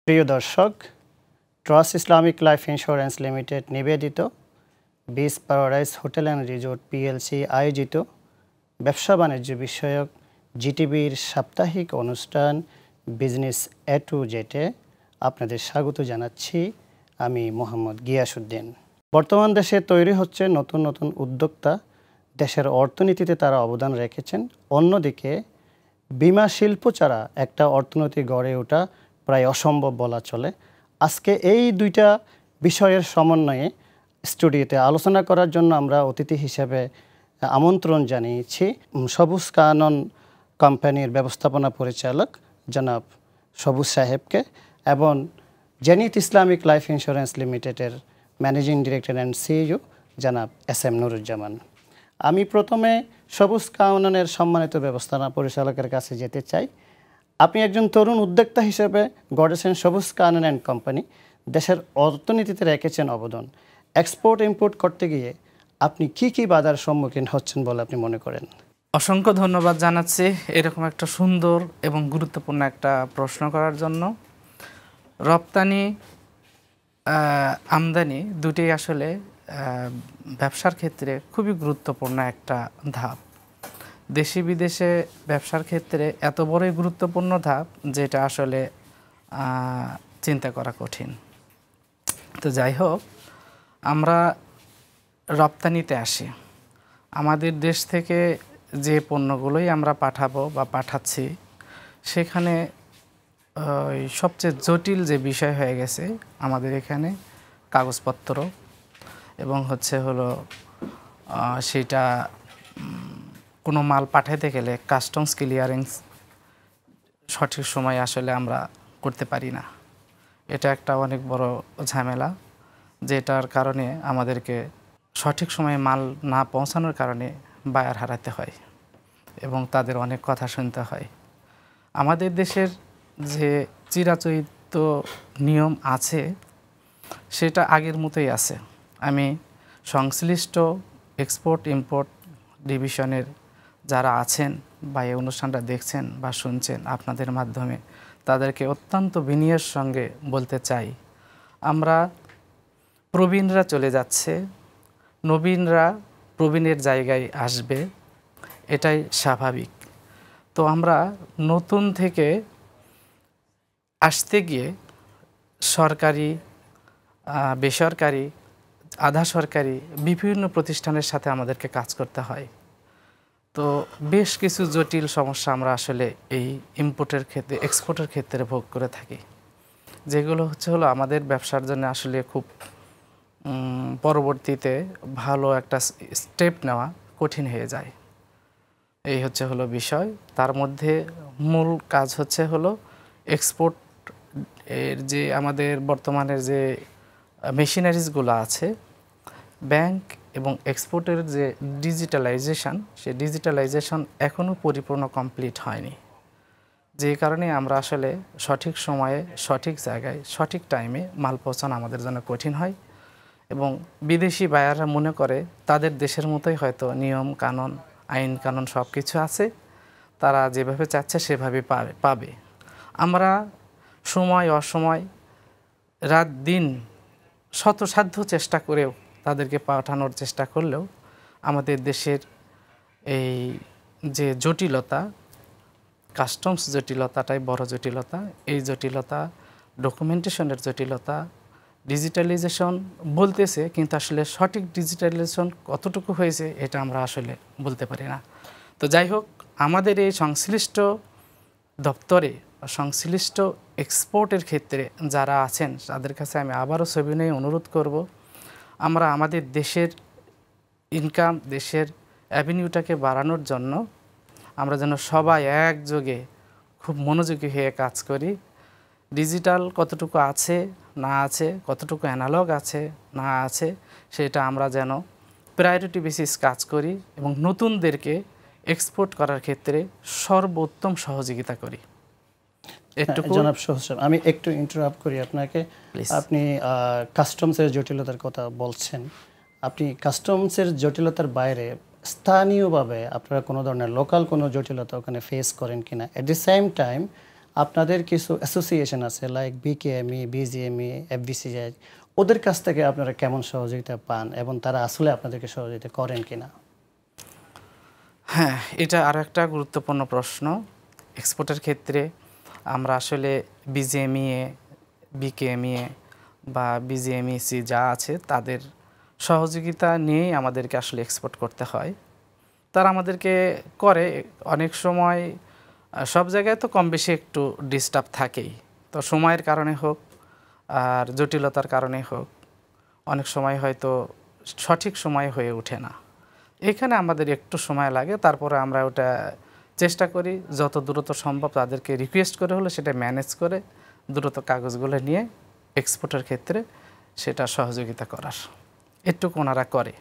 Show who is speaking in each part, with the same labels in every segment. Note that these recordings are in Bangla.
Speaker 1: প্রিয় দর্শক, trust Islamic life insurance limited নিবেদিত beach paradise hotel and resort PLC আয়োজিত ব্যবসা বাণিজ্য বিষয়ক জিটিভির সাপ্তাহিক অনুষ্ঠান বিজনেস এ টু জেডে আপনাদের স্বাগত জানাচ্ছি। আমি মোহাম্মদ গিয়াসউদ্দিন। বর্তমান দেশে তৈরি হচ্ছে নতুন নতুন উদ্যোক্তা, দেশের অর্থনীতিতে তারা অবদান রেখেছেন। অন্যদিকে বিমা শিল্প ছাড়া একটা অর্থনীতি গড়ে ওঠা প্রায় অসম্ভব বলা চলে। আজকে এই দুইটা বিষয়ের সমন্বয়ে স্টুডিওতে আলোচনা করার জন্য আমরা অতিথি হিসেবে আমন্ত্রণ জানিয়েছি সবুজ কানন কোম্পানির ব্যবস্থাপনা পরিচালক জনাব সবুজ সাহেবকে এবং জেনিথ ইসলামিক লাইফ ইন্স্যুরেন্স লিমিটেডের ম্যানেজিং ডিরেক্টর অ্যান্ড সিইও জনাব SM নুরুজ্জামান। আমি প্রথমে সবুজ কাননের সম্মানিত ব্যবস্থাপনা পরিচালকের কাছে যেতে চাই। আপনি একজন তরুণ উদ্যোক্তা হিসেবে গড়েছেন সবুজ কানন অ্যান্ড কোম্পানি, দেশের অর্থনীতিতে রেখেছেন অবদান। এক্সপোর্ট ইম্পোর্ট করতে গিয়ে আপনি কি বাধার সম্মুখীন হচ্ছেন বলে আপনি মনে করেন?
Speaker 2: অসংখ্য ধন্যবাদ জানাচ্ছি এরকম একটা সুন্দর এবং গুরুত্বপূর্ণ একটা প্রশ্ন করার জন্য। রপ্তানি আমদানি দুটোই আসলে ব্যবসার ক্ষেত্রে খুবই গুরুত্বপূর্ণ একটা ধাপ। দেশি বিদেশে ব্যবসার ক্ষেত্রে এত বড়ই গুরুত্বপূর্ণ ধাপ যেটা আসলে চিন্তা করা কঠিন। তো যাই হোক, আমরা রপ্তানিতে আসি। আমাদের দেশ থেকে যে পণ্যগুলোই আমরা পাঠাবো বা পাঠাচ্ছি, সেখানে সবচেয়ে জটিল যে বিষয় হয়ে গেছে আমাদের এখানে কাগজপত্র এবং সেটা কোনো মাল পাঠাতে গেলে কাস্টমস ক্লিয়ারেন্স সঠিক সময় আসলে আমরা করতে পারি না। এটা একটা অনেক বড় ঝামেলা, যেটার কারণে আমাদেরকে সঠিক সময়ে মাল না পৌঁছানোর কারণে বায়ার হারাতে হয় এবং তাদের অনেক কথা শুনতে হয়। আমাদের দেশের যে চিরাচরিত নিয়ম আছে সেটা আগের মতোই আছে। আমি সংশ্লিষ্ট এক্সপোর্ট ইম্পোর্ট ডিভিশনের যারা আছেন বা এই অনুষ্ঠানটা দেখছেন বা শুনছেন, আপনাদের মাধ্যমে তাদেরকে অত্যন্ত বিনয়ের সঙ্গে বলতে চাই, আমরা প্রবীণরা চলে যাচ্ছে, নবীনরা প্রবীণের জায়গায় আসবে, এটাই স্বাভাবিক। তো আমরা নতুন থেকে আসতে গিয়ে সরকারি, বেসরকারি, আধা সরকারি বিভিন্ন প্রতিষ্ঠানের সাথে আমাদেরকে কাজ করতে হয়। তো বেশ কিছু জটিল সমস্যা আমরা আসলে এই ইম্পোর্টের ক্ষেত্রে, এক্সপোর্টের ক্ষেত্রে ভোগ করে থাকি, যেগুলো হলো আমাদের ব্যবসার জন্য আসলে খুব পরবর্তীতে ভালো একটা স্টেপ নেওয়া কঠিন হয়ে যায়। এই হলো বিষয়। তার মধ্যে মূল কাজ হলো এক্সপোর্ট এর যে আমাদের বর্তমানের যে মেশিনারিজগুলো আছে, ব্যাংক এবং এক্সপোর্টের যে ডিজিটালাইজেশন, সেই ডিজিটালাইজেশন এখনও পরিপূর্ণ কমপ্লিট হয়নি। যে কারণে আমরা আসলে সঠিক সময়ে সঠিক জায়গায় সঠিক টাইমে মাল পৌঁছানো আমাদের জন্য কঠিন হয় এবং বিদেশি বায়াররা মনে করে তাদের দেশের মতোই হয়তো নিয়ম কানুন, আইন কানুন সব কিছু আছে, তারা যেভাবে চাচ্ছে সেভাবে পাবে। আমরা সময় অসময়, রাত দিন শতসাধ্য চেষ্টা করেও তাদেরকে পাঠানোর চেষ্টা করলেও আমাদের দেশের এই যে জটিলতা, কাস্টমস জটিলতাটাই বড় জটিলতা। এই জটিলতা, ডকুমেন্টেশনের জটিলতা, ডিজিটালাইজেশন বলতেছে কিন্তু আসলে সঠিক ডিজিটালাইজেশন কতটুকু হয়েছে এটা আমরা আসলে বলতে পারি না। তো যাই হোক, আমাদের এই সংশ্লিষ্ট দপ্তরে, সংশ্লিষ্ট এক্সপোর্টের ক্ষেত্রে যারা আছেন তাদের কাছে আমি আবারও সবিনয়ে অনুরোধ করব, আমরা আমাদের দেশের ইনকাম, দেশের অ্যাভিনিউটাকে বাড়ানোর জন্য আমরা যেন সবাই একযোগে খুব মনোযোগী হয়ে কাজ করি। ডিজিটাল কতটুকু আছে না আছে, কতটুকু অ্যানালগ আছে না আছে, সেটা আমরা যেন প্রায়োরিটি বেসিস কাজ করি এবং নতুনদেরকে এক্সপোর্ট করার ক্ষেত্রে সর্বোত্তম সহযোগিতা করি।
Speaker 1: জনাব সহজ, আমি একটু ইন্টারাপ্ট করি আপনাকে। আপনি কাস্টমসের জটিলতার কথা বলছেন। আপনি কাস্টমসের জটিলতার বাইরে স্থানীয়ভাবে আপনারা কোনো ধরনের লোকাল কোনো জটিলতা ওখানে ফেস করেন কিনা? এট দি সেম টাইম আপনাদের কিছু অ্যাসোসিয়েশন আছে লাইক বিকেএমই, বিজিএমই, এফবিসিআই, ওদের কাছ থেকে আপনারা কেমন সহযোগিতা পান এবং তারা আসলে আপনাদেরকে সহযোগিতা করেন কিনা?
Speaker 2: হ্যাঁ, এটা আরও একটা গুরুত্বপূর্ণ প্রশ্ন। এক্সপোর্টের ক্ষেত্রে আমরা আসলে বিজিএমইএ, বিকেএমইএ বা বিজিএমইসি যা আছে তাদের সহযোগিতা নিয়েই আমাদেরকে আসলে এক্সপোর্ট করতে হয়। তারা আমাদেরকে করে অনেক সময়, সব জায়গায় তো কম বেশি একটু ডিস্টার্ব থাকেই। তো সময়ের কারণে হোক আর জটিলতার কারণে হোক, অনেক সময় হয়তো সঠিক সময় হয়ে ওঠে না। এখানে আমাদের একটু সময় লাগে, তারপরে আমরা ওটা চেষ্টা করি যত দ্রুত সম্ভব তাদেরকে রিকোয়েস্ট করে হলে সেটা ম্যানেজ করে দ্রুত কাগজগুলো নিয়ে এক্সপোর্টের ক্ষেত্রে সেটা সহযোগিতা করার এটুকু ওনারা করে।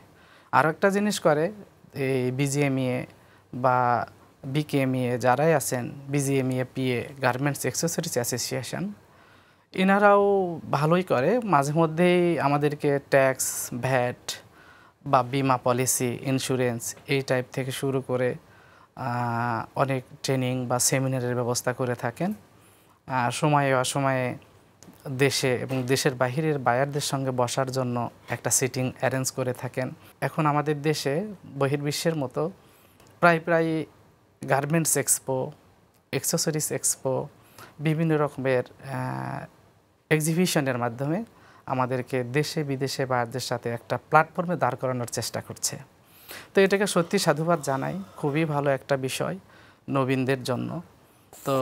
Speaker 2: আরও একটা জিনিস করে, এই বিজিএমইএ বা বিকেএমইএ যারাই আছেন, BGMEA PA garments accessories association, এনারাও ভালোই করে। মাঝে মধ্যেই আমাদেরকে ট্যাক্স, ভ্যাট বা বিমা পলিসি, ইন্স্যুরেন্স এই টাইপ থেকে শুরু করে অনেক ট্রেনিং বা সেমিনারের ব্যবস্থা করে থাকেন। সময়ে অসময়ে দেশে এবং দেশের বাহিরের বায়ারদের সঙ্গে বসার জন্য একটা সিটিং অ্যারেঞ্জ করে থাকেন। এখন আমাদের দেশে বহির্বিশ্বের মতো প্রায় গার্মেন্টস এক্সপো, অ্যাক্সেসরিজ এক্সপো, বিভিন্ন রকমের এক্সিবিশনের মাধ্যমে আমাদেরকে দেশে বিদেশে বায়ারদের সাথে একটা প্ল্যাটফর্মে দাঁড় করানোর চেষ্টা করছে। তো এটাকে সত্যি সাধুবাদ জানাই, খুবই ভালো একটা বিষয় নবীনদের জন্য। তো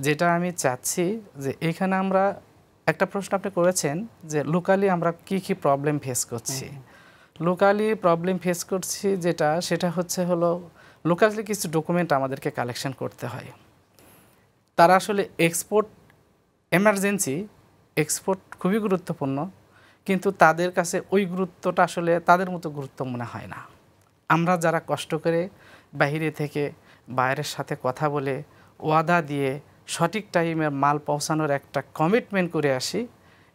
Speaker 2: যেটা আমি চাচ্ছি যে এখানে আমরা, একটা প্রশ্ন আপনি করেছেন যে লোকালি আমরা কি কি প্রবলেম ফেস করছি। লোকালি প্রবলেম ফেস করছি সেটা হলো লোকালি কিছু ডকুমেন্ট আমাদেরকে কালেকশন করতে হয়। তারা আসলে এক্সপোর্ট এমার্জেন্সি, এক্সপোর্ট খুবই গুরুত্বপূর্ণ, কিন্তু তাদের কাছে ওই গুরুত্বটা আসলে তাদের মতো গুরুত্ব মনে হয় না। আমরা যারা কষ্ট করে বাইরে থেকে বাইরের সাথে কথা বলে ওয়াদা দিয়ে সঠিক টাইমে মাল পৌঁছানোর একটা কমিটমেন্ট করে আসি,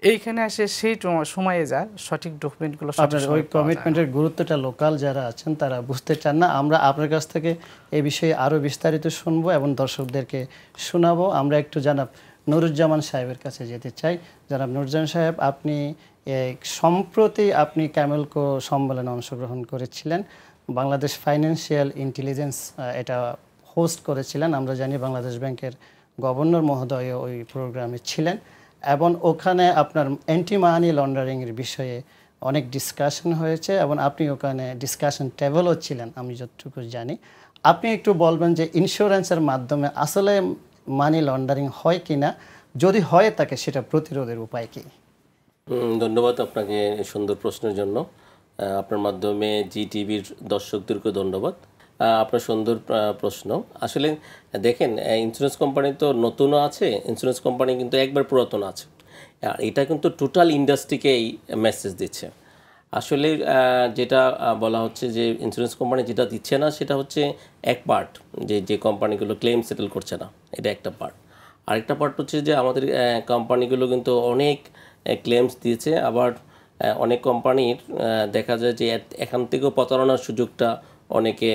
Speaker 2: এইখানে এসে সেই সময়ে যা সঠিক ডকুমেন্টগুলো
Speaker 1: আপনার ওই কমিটমেন্টের গুরুত্বটা লোকাল যারা আছেন তারা বুঝতে চান না। আমরা আপনার কাছ থেকে এই বিষয়ে আরও বিস্তারিত শুনবো এবং দর্শকদেরকে শোনাবো। আমরা একটু জানাব নুরুজ্জামান সাহেবের কাছে যেতে চাই। জানাব নুরুজ্জামান সাহেব, আপনি সম্প্রতি আপনি ক্যামেলকো সম্মেলনে অংশগ্রহণ করেছিলেন। বাংলাদেশ ফাইন্যান্সিয়াল ইন্টেলিজেন্স এটা হোস্ট করেছিলেন। আমরা জানি বাংলাদেশ ব্যাংকের গভর্নর মহোদয় ওই প্রোগ্রামে ছিলেন এবং ওখানে আপনার অ্যান্টি মানি লন্ডারিংয়ের বিষয়ে অনেক ডিসকাশন হয়েছে এবং আপনি ওখানে ডিসকাশন টেবলও ছিলেন আমি যতটুকু জানি। আপনি একটু বলবেন যে ইন্স্যুরেন্সের মাধ্যমে আসলে মানি লন্ডারিং হয় কিনা, যদি হয় থাকে সেটা প্রতিরোধের উপায় কি?
Speaker 3: ধন্যবাদ আপনাকে সুন্দর প্রশ্নের জন্য। আপনার মাধ্যমে জিটিভির দর্শকদেরকে ধন্যবাদ। আপনার সুন্দর প্রশ্ন। আসলে দেখেন, ইন্স্যুরেন্স কোম্পানি তো নতুনও আছে, ইন্স্যুরেন্স কোম্পানি কিন্তু একবার পুরাতন আছে। আর এটা কিন্তু টোটাল ইন্ডাস্ট্রিকেই মেসেজ দিচ্ছে। আসলে যেটা বলা হচ্ছে যে ইন্স্যুরেন্স কোম্পানি যেটা দিচ্ছে না সেটা হচ্ছে এক পার্ট, যে কোম্পানিগুলো ক্লেম সেটেল করছে না, এটা একটা পার্ট। আরেকটা পার্ট হচ্ছে যে আমাদের কোম্পানিগুলো কিন্তু অনেক ক্লেমস দিয়েছে, আবার অনেক কোম্পানির দেখা যায় যে এখান থেকেও প্রতারণার সুযোগটা অনেকে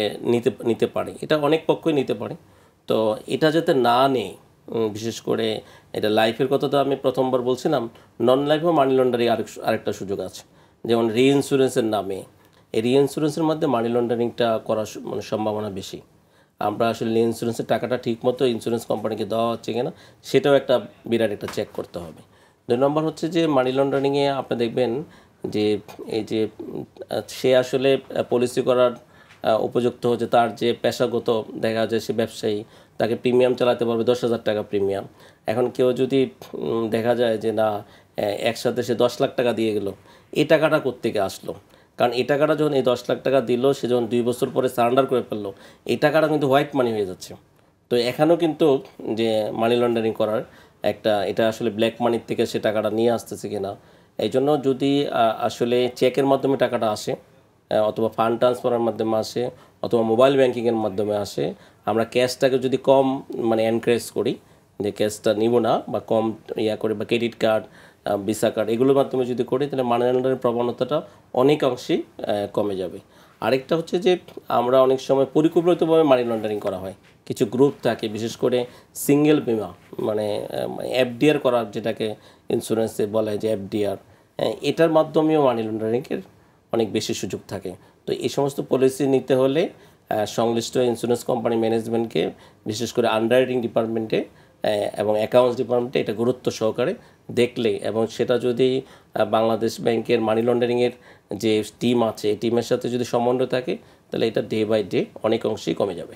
Speaker 3: নিতে পারে, এটা অনেক পক্ষই নিতে পারে। তো এটা যাতে না নেই, বিশেষ করে এটা লাইফের কথা তো আমি প্রথমবার বলছিলাম, নন লাইফেও মানি লন্ডারিং আরেকটা সুযোগ আছে, যেমন রিইন্স্যুরেন্সের নামে। এই রিইন্স্যুরেন্সের মধ্যে মানি লন্ডারিংটা করার সম্ভাবনা বেশি। আমরা আসলে রিইন্স্যুরেন্সের টাকাটা ঠিকমতো ইন্স্যুরেন্স কোম্পানিকে দেওয়া হচ্ছে কিনা সেটাও একটা বিরাট একটা চেক করতে হবে। 2 নম্বর হচ্ছে যে মানি লন্ডারিংয়ে আপনি দেখবেন যে এই যে সে আসলে পলিসি করার উপযুক্ত হচ্ছে, তার যে পেশাগত দেখা যায় সে ব্যবসায়ী, তাকে প্রিমিয়াম চালাতে পারবে 10,000 টাকা প্রিমিয়াম। এখন কেউ যদি দেখা যায় যে না একসাথে সে 10 লাখ টাকা দিয়ে গেল, এই টাকাটা কোত্থেকে আসলো? কারণ এই টাকাটা যখন এই 10 লাখ টাকা দিল, সে যখন 2 বছর পরে সারেন্ডার করে ফেললো, এই টাকাটা কিন্তু হোয়াইট মানি হয়ে যাচ্ছে। তো এখানেও কিন্তু যে মানি লন্ডারিং করার একটা, এটা আসলে ব্ল্যাক মানির থেকে সে টাকাটা নিয়ে আসতেছে কিনা। এই জন্য যদি আসলে চেকের মাধ্যমে টাকাটা আসে, অথবা ফান্ড ট্রান্সফারের মাধ্যমে আসে, অথবা মোবাইল ব্যাংকিংয়ের মাধ্যমে আসে, আমরা ক্যাশটাকে যদি কম এনকারেজ করি যে ক্যাশটা নিব না বা কম করি, বা ক্রেডিট কার্ড, ভিসা কার্ড এগুলোর মাধ্যমে যদি করি, তাহলে মানি লন্ডারিং প্রবণতাটা অনেকাংশেই কমে যাবে। আরেকটা হচ্ছে যে আমরা অনেক সময় পরিকল্পিতভাবে মানি লন্ডারিং করা হয়, কিছু গ্রুপ থাকে বিশেষ করে সিঙ্গেল বিমা মানে এফডিআর করার, যেটাকে ইন্স্যুরেন্সে বলা হয় যে এফডিআর, এটার মাধ্যমেও মানি লন্ডারিংয়ের অনেক বেশি সুযোগ থাকে। তো এই সমস্ত পলিসি নিতে হলে সংশ্লিষ্ট ইন্স্যুরেন্স কোম্পানি ম্যানেজমেন্টকে, বিশেষ করে আন্ডাররাইটিং ডিপার্টমেন্টে এবং অ্যাকাউন্টস ডিপার্টমেন্টে এটা গুরুত্ব সহকারে দেখলে, এবং সেটা যদি বাংলাদেশ ব্যাংকের মানি লন্ডারিংয়ের যে টিম আছে এই টিমের সাথে যদি সমন্বয় থাকে, তাহলে এটা ডে বাই ডে অনেক অংশেই কমে যাবে।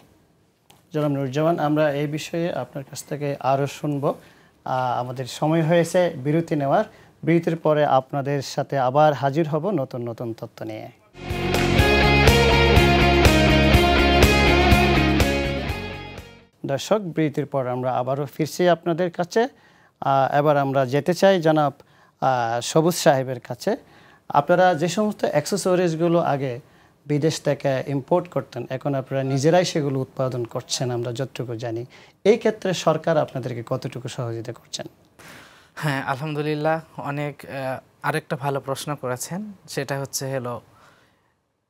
Speaker 1: জনাব নুরুজ্জামান, আমরা এই বিষয়ে আপনার কাছ থেকে আরও শুনব। আমাদের সময় হয়েছে বিরতি নেওয়ার। বিরতির পরে আপনাদের সাথে আবার হাজির হব নতুন নতুন তথ্য নিয়ে। দর্শক, বিরতির পর আমরা আবারও ফিরছি আপনাদের কাছে। এবার আমরা যেতে চাই জনাব সবুজ সাহেবের কাছে। আপনারা যে সমস্ত অ্যাক্সেসরিজগুলো আগে বিদেশ থেকে ইম্পোর্ট করতেন, এখন আপনারা নিজেরাই সেগুলো উৎপাদন করছেন আমরা যতটুকু জানি। এই ক্ষেত্রে সরকার আপনাদেরকে কতটুকু সহযোগিতা করছেন?
Speaker 2: হ্যাঁ, আলহামদুলিল্লাহ, অনেক আরেকটা ভালো প্রশ্ন করেছেন। সেটা হচ্ছে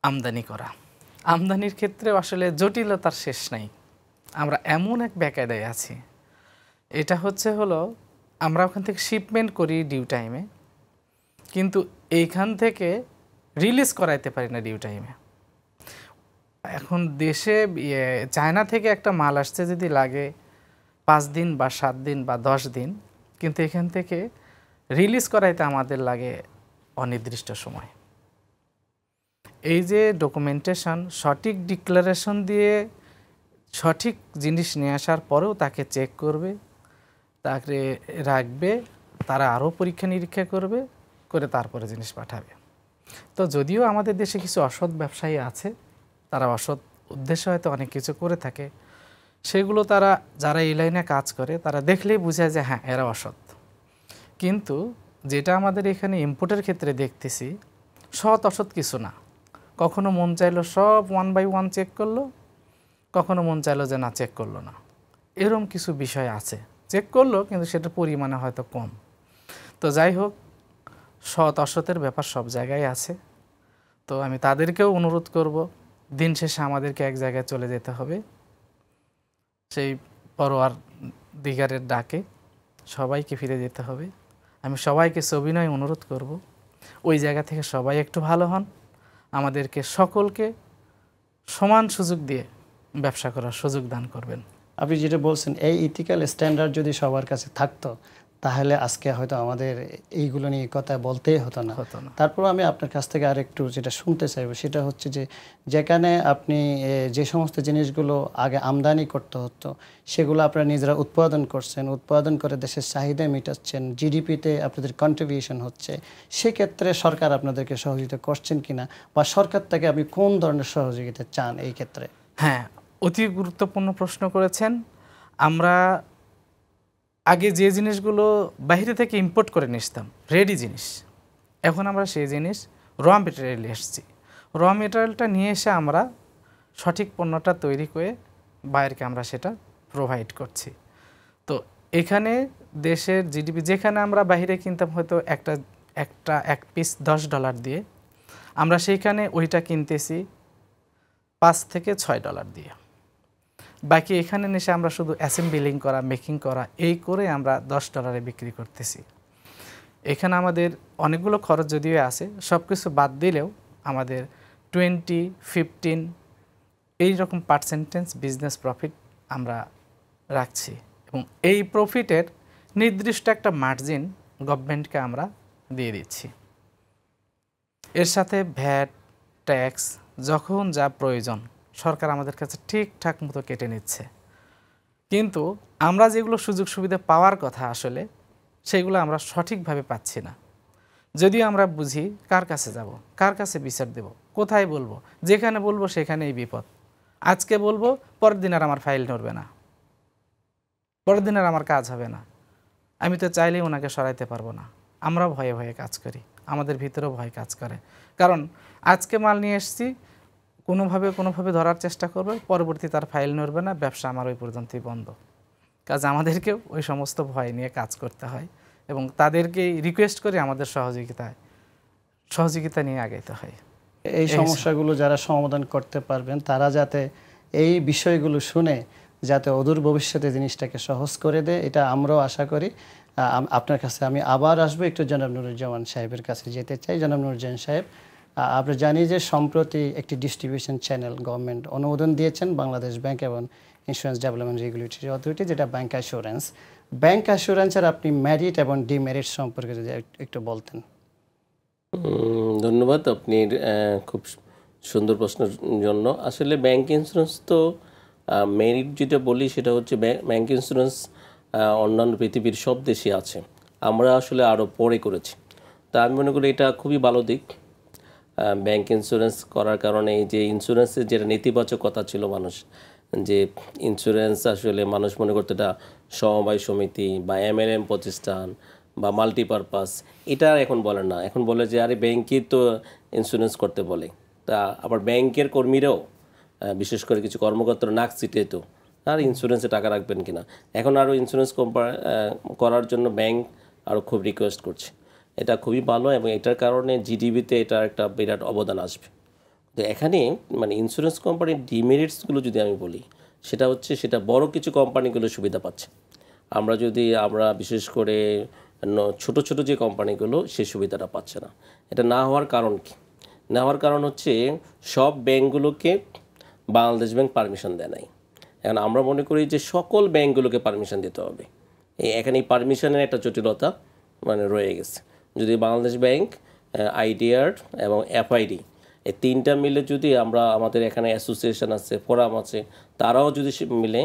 Speaker 2: আমদানি করা। আমদানির ক্ষেত্রে আসলে জটিলতার শেষ নাই। আমরা এমন এক বেকায়দায় আছি, এটা হচ্ছে আমরা ওখান থেকে শিপমেন্ট করি ডিউ টাইমে, কিন্তু এইখান থেকে রিলিজ করাইতে পারি না ডিউ টাইমে। এখন দেশে চায়না থেকে একটা মাল আসছে যদি লাগে 5 দিন বা 7 দিন বা 10 দিন, কিন্তু এখান থেকে রিলিজ করাইতে আমাদের লাগে অনির্দিষ্ট সময়। এই যে ডকুমেন্টেশন, সঠিক ডিক্লারেশন দিয়ে সঠিক জিনিস নিয়ে আসার পরেও তাকে চেক করবে, তাকে রাখবে, তারা আরও পরীক্ষা নিরীক্ষা করে তারপরে জিনিস পাঠাবে। তো যদিও আমাদের দেশে কিছু অসৎ ব্যবসায়ী আছে, তারা অসৎ উদ্দেশ্যে হয়তো অনেক কিছু করে থাকে, সেগুলো তারা যারা এই লাইনে কাজ করে তারা দেখলেই বোঝায় যে হ্যাঁ এরা অসৎ। কিন্তু যেটা আমাদের এখানে ইম্পোর্টের ক্ষেত্রে দেখতেছি, সৎ অসৎ কিছু না। কখনো মন চাইলো সব 1 বাই 1 চেক করলো, কখনো মন চাইলো যে না চেক করলো না। এরকম কিছু বিষয় আছে, চেক করলো কিন্তু সেটার পরিমাণে হয়তো কম। তো যাই হোক, সৎ অসতের ব্যাপার সব জায়গায় আছে। তো আমি তাদেরকেও অনুরোধ করব, দিন শেষে আমাদেরকে এক জায়গায় চলে যেতে হবে, সেই পরোয়ার দিগারের ডাকে সবাইকে ফিরে যেতে হবে। আমি সবাইকে সবিনয় অনুরোধ করব, ওই জায়গা থেকে সবাই একটু ভালো হন, আমাদেরকে সকলকে সমান সুযোগ দিয়ে ব্যবসা করার সুযোগ দান করবেন।
Speaker 1: আপনি যেটা বলছেন, এই ইথিক্যাল স্ট্যান্ডার্ড যদি সবার কাছে থাকতো, তাহলে আজকে হয়তো আমাদের এইগুলো নিয়ে কথা বলতেই হতো না। তারপর আমি আপনার কাছ থেকে আরেকটু যেটা শুনতে চাইবো, সেটা হচ্ছে যে যেখানে আপনি যে সমস্ত জিনিসগুলো আগে আমদানি করতে হতো, সেগুলো আপনারা নিজেরা উৎপাদন করছেন, উৎপাদন করে দেশের চাহিদা মেটাচ্ছেন, জিডিপিতে আপনাদের কন্ট্রিবিউশন হচ্ছে, সেক্ষেত্রে সরকার আপনাদেরকে সহযোগিতা করছেন কিনা, বা সরকার থেকে আপনি কোন ধরনের সহযোগিতা চান এই ক্ষেত্রে?
Speaker 2: হ্যাঁ, অতি গুরুত্বপূর্ণ প্রশ্ন করেছেন। আমরা আগে যে জিনিসগুলো বাইরে থেকে ইম্পোর্ট করে নিতাম রেডি জিনিস, এখন আমরা সেই জিনিস র মেটেরিয়াল এসেছি। র মেটেরিয়ালটা নিয়ে এসে আমরা সঠিক পণ্যটা তৈরি করে বাইরেকে আমরা সেটা প্রোভাইড করছি। তো এখানে দেশের জিডিপি, যেখানে আমরা বাইরে কিনতাম হয়তো এক পিস $10 দিয়ে, আমরা সেইখানে ওইটা কিনতেছি $5 থেকে $6 দিয়ে। বাকি এখানে এসে আমরা শুধু অ্যাসেম্বলিং করা, মেকিং করা, এই করে আমরা $10 বিক্রি করতেছি। এখানে আমাদের অনেকগুলো খরচ যদিও আছে, সব কিছু বাদ দিলেও আমাদের 20-15 এইরকম পার্সেন্টেজ বিজনেস প্রফিট আমরা রাখছি, এবং এই প্রফিটের নির্দিষ্ট একটা মার্জিন গভর্নমেন্টকে আমরা দিয়ে দিচ্ছি। এর সাথে ভ্যাট, ট্যাক্স যখন যা প্রয়োজন সরকার আমাদের কাছে ঠিকঠাক মতো কেটে নিচ্ছে। কিন্তু আমরা যেগুলো সুযোগ সুবিধা পাওয়ার কথা আসলে সেগুলো আমরা সঠিকভাবে পাচ্ছি না। যদিও আমরা বুঝি কার কাছে যাব, কার কাছে বিচার দেব, কোথায় বলবো, যেখানে বলবো সেখানেই বিপদ। আজকে বলবো, পরের দিন আর আমার ফাইল নড়বে না, পরের দিন আর আমার কাজ হবে না। আমি তো চাইলেই ওনাকে সরাইতে পারবো না। আমরা ভয়ে ভয়ে কাজ করি, আমাদের ভিতরেও ভয় কাজ করে। কারণ আজকে মাল নিয়ে এসেছি, কোনোভাবে ধরার চেষ্টা করবে, পরবর্তী তার ফাইল নড়বে না, ব্যবসা আমার ওই পর্যন্তই বন্ধ। কাজ আমাদেরকেও ওই সমস্ত ভয় নিয়ে কাজ করতে হয়, এবং তাদেরকে রিকোয়েস্ট করে আমাদের সহযোগিতা নিয়ে আগাইতে হয়।
Speaker 1: এই সমস্যাগুলো যারা সমাধান করতে পারবেন তারা যাতে এই বিষয়গুলো শুনে যাতে অদূর ভবিষ্যতে জিনিসটাকে সহজ করে দেয়, এটা আমরাও আশা করি। আপনার কাছে আমি আবার আসবো, একটু জনাব নুরুজ্জামান সাহেবের কাছে যেতে চাই। জনাব নুরুজ্জামান সাহেব, আমরা জানি যে সম্প্রতি একটি ডিস্ট্রিবিউশন চ্যানেল গভর্নমেন্ট অনুমোদন দিয়েছেন, বাংলাদেশ ব্যাংক এবং ইন্স্যুরেন্স ডেভেলপমেন্ট রেগুলেটরি অথরিটি, যেটা ব্যাংক অ্যাসুরেন্স। ব্যাংক অ্যাসুরেন্সের আপনি মেরিট এবং ডিমেরিট সম্পর্কে যদি একটু বলতেন।
Speaker 3: ধন্যবাদ আপনি খুব সুন্দর প্রশ্নের জন্য। আসলে ব্যাংক ইন্স্যুরেন্স তো মেরিট যেটা বলি সেটা হচ্ছে ব্যাংক ইন্স্যুরেন্স অন্যান্য পৃথিবীর সব দেশে আছে, আমরা আসলে আরও পরে করেছি। তা আমি মনে করি এটা খুবই ভালো দিক। ব্যাংক ইন্স্যুরেন্স করার কারণে এই যে ইন্স্যুরেন্সের যেটা নেতিবাচকতা ছিল মানুষ, যে ইন্স্যুরেন্স আসলে মানুষ মনে করতো এটা সমবায় সমিতি বা এমএলএম প্রতিষ্ঠান বা মাল্টিপারপাস, এটা আর এখন বলে না। এখন বলে যে আরে ব্যাংকই তো ইন্স্যুরেন্স করতে বলে। তা আবার ব্যাংকের কর্মীরাও বিশেষ করে কিছু কর্মকর্তারা নাক ছিটে তো আর ইন্স্যুরেন্সে টাকা রাখবেন কিনা। এখন আরও ইন্স্যুরেন্স করার জন্য ব্যাংক আরও খুব রিকোয়েস্ট করছে। এটা খুবই ভালো এবং এটার কারণে জিডিপিতে এটার একটা বিরাট অবদান আসবে। তো এখানে মানে ইন্স্যুরেন্স কোম্পানির ডিমেরিটসগুলো যদি আমি বলি, সেটা হচ্ছে সেটা বড় কিছু কোম্পানিগুলো সুবিধা পাচ্ছে। আমরা বিশেষ করে ছোট ছোট যে কোম্পানিগুলো সেই সুবিধাটা পাচ্ছে না। এটা না হওয়ার কারণ কি? না হওয়ার কারণ হচ্ছে সব ব্যাংকগুলোকে বাংলাদেশ ব্যাংক পারমিশন দেয় নাই। এখন আমরা মনে করি যে সকল ব্যাংকগুলোকে পারমিশন দিতে হবে। এখানে এই পারমিশনের একটা জটিলতা মানে রয়ে গেছে। যদি বাংলাদেশ ব্যাংক, আইডিআর এবং এফআইডি এই তিনটা মিলে যদি আমাদের এখানে অ্যাসোসিয়েশন আছে, ফোরাম আছে, তারাও যদি মিলে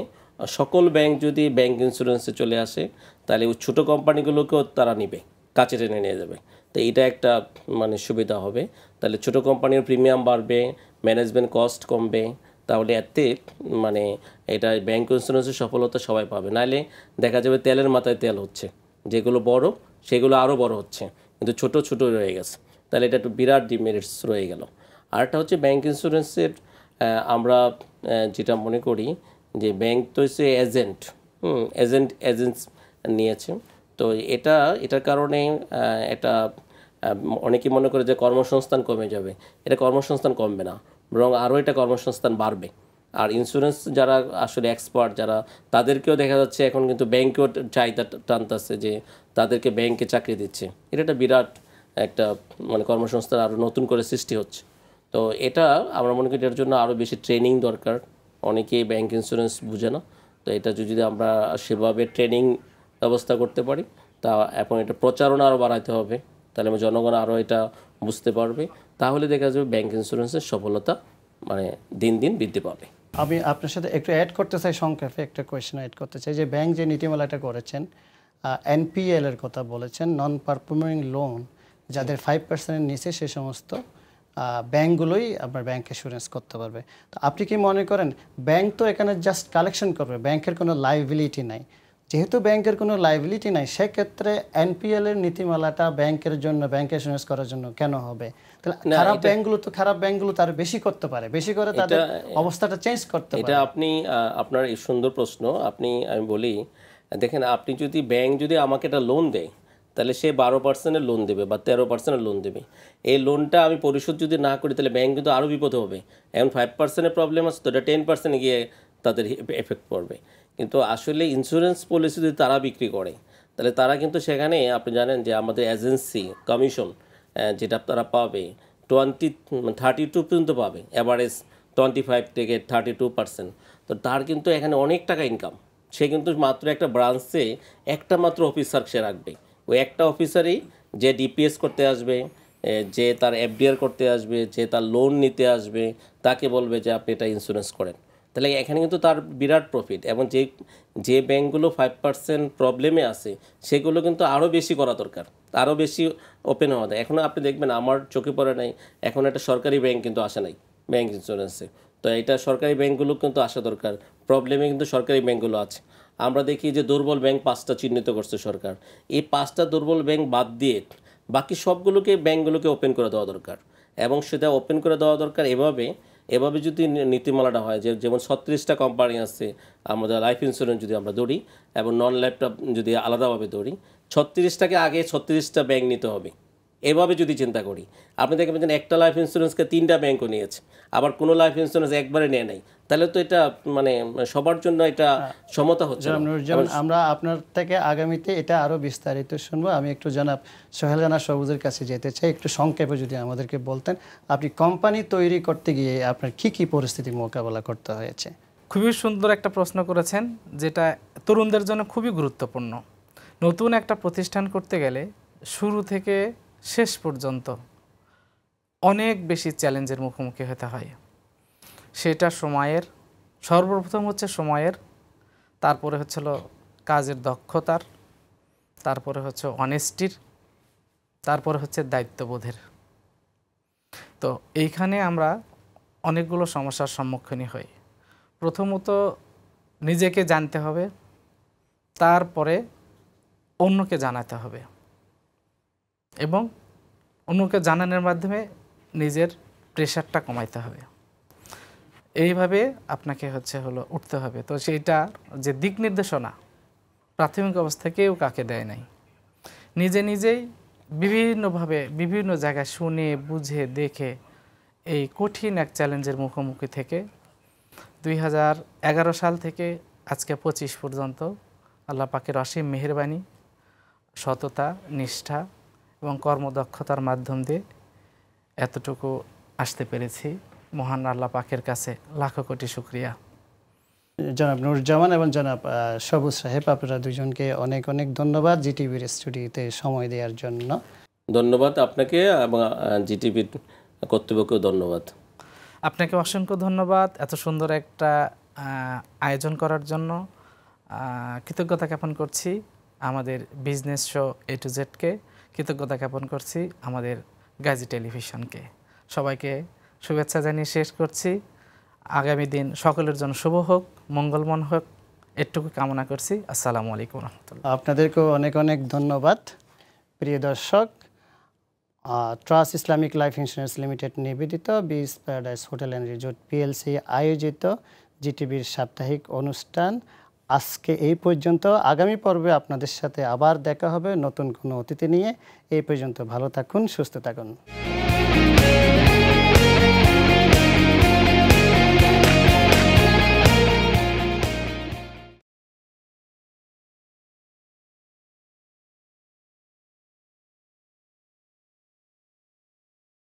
Speaker 3: সকল ব্যাংক যদি ব্যাংক ইন্স্যুরেন্সে চলে আসে, তাহলে ওই ছোটো কোম্পানিগুলোকেও তারা নিবে, কাছে টেনে নিয়ে যাবে। তো এটা একটা মানে সুবিধা হবে। তাহলে ছোটো কোম্পানির প্রিমিয়াম বাড়বে, ম্যানেজমেন্ট কস্ট কমবে। তাহলে এতে মানে এটা ব্যাংক ইন্স্যুরেন্সের সফলতা সবাই পাবে। নাহলে দেখা যাবে তেলের মাথায় তেল হচ্ছে, যেগুলো বড় সেগুলো আরও বড় হচ্ছে, কিন্তু ছোট ছোট রয়ে গেছে। তাহলে এটা একটু বিরাট ডিমেরিটস রয়ে গেল। আরেকটা হচ্ছে ব্যাংক ইন্স্যুরেন্সের আমরা যেটা মনে করি যে ব্যাংক তো হচ্ছে এজেন্টস নিয়েছে। তো এটার কারণে এটা অনেকেই মনে করে যে কর্মসংস্থান কমে যাবে। এটা কর্মসংস্থান কমবে না, বরং আরও এটা কর্মসংস্থান বাড়বে। আর ইন্স্যুরেন্স যারা আসলে এক্সপার্ট যারা, তাদেরকেও দেখা যাচ্ছে এখন কিন্তু ব্যাংকেও চাহিদা টানতেছে যে তাদেরকে ব্যাংকে চাকরি দিচ্ছে। এটা একটা বিরাট একটা মানে কর্মসংস্থান আরও নতুন করে সৃষ্টি হচ্ছে। তো এটা আমরা মনে করি এটার জন্য আরও বেশি ট্রেনিং দরকার। অনেকেই ব্যাংক ইন্স্যুরেন্স বুঝে না। তো এটা যদি আমরা সেভাবে ট্রেনিং ব্যবস্থা করতে পারি, তা এখন এটা প্রচারণা আরও বাড়াতে হবে, তাহলে জনগণ আরও এটা বুঝতে পারবে। তাহলে দেখা যাবে ব্যাংক ইন্স্যুরেন্সের সফলতা মানে দিন দিন বৃদ্ধি পাবে।
Speaker 1: আমি আপনার সাথে একটু অ্যাড করতে চাই, সংক্ষেপে একটা কোয়েশ্চেন অ্যাড করতে চাই। যে ব্যাংক যে নীতিমালাটা করেছেন, এনপিএল এর কথা বলেছেন, নন পারফর্মিং লোন, যাদের 5% নিচে সে সমস্ত ব্যাংকগুলোই আপনার ব্যাংক অ্যাসুরেন্স করতে পারবে। তো আপনি কি মনে করেন ব্যাংক তো এখানে জাস্ট কালেকশন করবে, ব্যাংকের কোনো লাইবিলিটি নাই? যেহেতু ব্যাংকের কোনো লাইবিলিটি নাই, সেক্ষেত্রে এনপিএল এর নীতিমালাটা ব্যাংকের জন্য, ব্যাংক অ্যাসুরেন্স করার জন্য কেন হবে? তাহলে খারাপ ব্যাংকগুলো তার বেশি করতে পারে, বেশি করে তাদের অবস্থাটা চেঞ্জ করতে পারে।
Speaker 3: এটা আপনার এই সুন্দর প্রশ্ন। আমি বলি, দেখেন আপনি যদি ব্যাংক যদি আমাকে একটা লোন দেয়, তাহলে সে 12% লোন দেবে বা 13% লোন দেবে। এই লোনটা আমি পরিশোধ যদি না করি, তাহলে ব্যাংক কিন্তু আরও বিপদে হবে। এখন 5% প্রবলেম আছে, তো এটা 10% গিয়ে তাদের এফেক্ট পড়বে। কিন্তু আসলে ইন্স্যুরেন্স পলিসি যদি তারা বিক্রি করে, তাহলে তারা কিন্তু সেখানে আপনি জানেন যে আমাদের এজেন্সি কমিশন যেটা তারা পাবে 32 পর্যন্ত পাবে, অ্যাভারেজ 25 থেকে 32%। তো তার কিন্তু এখানে অনেক টাকা ইনকাম। সে কিন্তু মাত্র একটা ব্রাঞ্চে একটা মাত্র অফিসার সে রাখবে। ওই একটা অফিসারই যে ডিপিএস করতে আসবে, যে তার এফডিআর করতে আসবে, যে তার লোন নিতে আসবে, তাকে বলবে যে আপনি এটা ইন্স্যুরেন্স করেন। তাহলে এখানে কিন্তু তার বিরাট প্রফিট। এবং যে ব্যাংকগুলো 5% প্রবলেমে আছে, সেগুলো কিন্তু আরও বেশি করা দরকার, আরও বেশি ওপেন হওয়া যায়। এখনও আপনি দেখবেন আমার চোখে পড়ে নাই, এখন একটা সরকারি ব্যাংক কিন্তু আসে নাই ব্যাংক ইন্স্যুরেন্সে। তো এটা সরকারি ব্যাংকগুলো কিন্তু আসা দরকার। প্রবলেমে কিন্তু সরকারি ব্যাংকগুলো আছে। আমরা দেখি যে দুর্বল ব্যাংক 5টা চিহ্নিত করছে সরকার। এই 5টা দুর্বল ব্যাংক বাদ দিয়ে বাকি সবগুলোকে ব্যাংকগুলোকে ওপেন করে দেওয়া দরকার। এবং সেটা ওপেন করে দেওয়া দরকার এভাবে যদি নীতিমালাটা হয়, যেমন 36টা কোম্পানি আছে আমাদের লাইফ ইন্স্যুরেন্স যদি আমরা ধরি, এবং নন লাইফটা যদি আলাদাভাবে ধরি, 36টাকে আগে 36টা ব্যাংক নিতে হবে। এভাবে যদি চিন্তা করি, আপনি দেখবেন যে একটা লাইফ ইন্স্যুরেন্সকে 3টা ব্যাংকও নিয়েছে, আবার কোনো লাইফ ইন্স্যুরেন্স একবারে নেয় নাই, তাহলে তো এটা মানে সবার জন্য এটা সমতা হচ্ছে না।
Speaker 1: যেমন আমরা আপনার থেকে আগামীতে এটা আরো বিস্তারিত শুনবো। আমি একটু জনাব সোহেল রানা সবুজের কাছে যেতে চাই, একটু সংক্ষেপে যদি আমাদেরকে বলতেন আপনি কোম্পানি তৈরি করতে গিয়ে আপনার কি কি পরিস্থিতি মোকাবেলা করতে হয়েছে।
Speaker 2: খুবই সুন্দর একটা প্রশ্ন করেছেন, যেটা তরুণদের জন্য খুবই গুরুত্বপূর্ণ। নতুন একটা প্রতিষ্ঠান করতে গেলে শুরু থেকে শেষ পর্যন্ত অনেক বেশি চ্যালেঞ্জের মুখোমুখি হতে হয়। সেটা সময়ের, সর্বপ্রথম হচ্ছে সময়ের, তারপরে হচ্ছিল কাজের দক্ষতার, তারপরে হচ্ছে অনেস্টির, তারপরে হচ্ছে দায়িত্ববোধের। তো এইখানে আমরা অনেকগুলো সমস্যার সম্মুখীন হই। প্রথমত নিজেকে জানতে হবে, তারপরে অন্যকে জানাতে হবে, এবং অন্যকে জানানোর মাধ্যমে নিজের প্রেশারটা কমাইতে হবে। এইভাবে আপনাকে উঠতে হবে। তো সেইটা যে দিক নির্দেশনা প্রাথমিক অবস্থা কেউ কাকে দেয় নাই, নিজে নিজেই বিভিন্নভাবে বিভিন্ন জায়গায় শুনে বুঝে দেখে এই কঠিন এক চ্যালেঞ্জের মুখোমুখি থেকে 2011 সাল থেকে আজকে 25 পর্যন্ত আল্লাহ পাকের অসীম মেহেরবানি, সততা, নিষ্ঠা এবং কর্মদক্ষতার মাধ্যম দিয়ে এতটুকু আসতে পেরেছি। মহান আল্লাহ পাকের কাছে লাখো কোটি শুকরিয়া।
Speaker 1: জনাব নুরুজ্জামান এবং জনাব সবুজ সাহেব, আপনারা দুজনকে অনেক অনেক ধন্যবাদ জিটিভির স্টুডিওতে সময় দেওয়ার জন্য।
Speaker 3: ধন্যবাদ আপনাকে এবং জিটিভির কর্তৃপক্ষকেও ধন্যবাদ।
Speaker 2: আপনাকে অসংখ্য ধন্যবাদ এত সুন্দর একটা আয়োজন করার জন্য। কৃতজ্ঞতা জ্ঞাপন করছি আমাদের বিজনেস শো A to Z-কে, কৃতজ্ঞতা জ্ঞাপন করছি আমাদের গাজী টেলিভিশনকে। সবাইকে শুভেচ্ছা জানিয়ে শেষ করছি। আগামী দিন সকলের জন্য শুভ হোক, মঙ্গলময় হোক, এটুকু কামনা করছি। আসসালামু আলাইকুম রহমতুল্লাহ।
Speaker 1: আপনাদেরকেও অনেক অনেক ধন্যবাদ। প্রিয় দর্শক, trust Islamic life insurance limited নিবেদিত beach paradise hotel and resort PLC আয়োজিত জিটিভির সাপ্তাহিক অনুষ্ঠান আজকে এই পর্যন্ত। আগামী পর্বে আপনাদের সাথে আবার দেখা হবে নতুন কোনো অতিথি নিয়ে। এই পর্যন্ত ভালো থাকুন, সুস্থ থাকুন।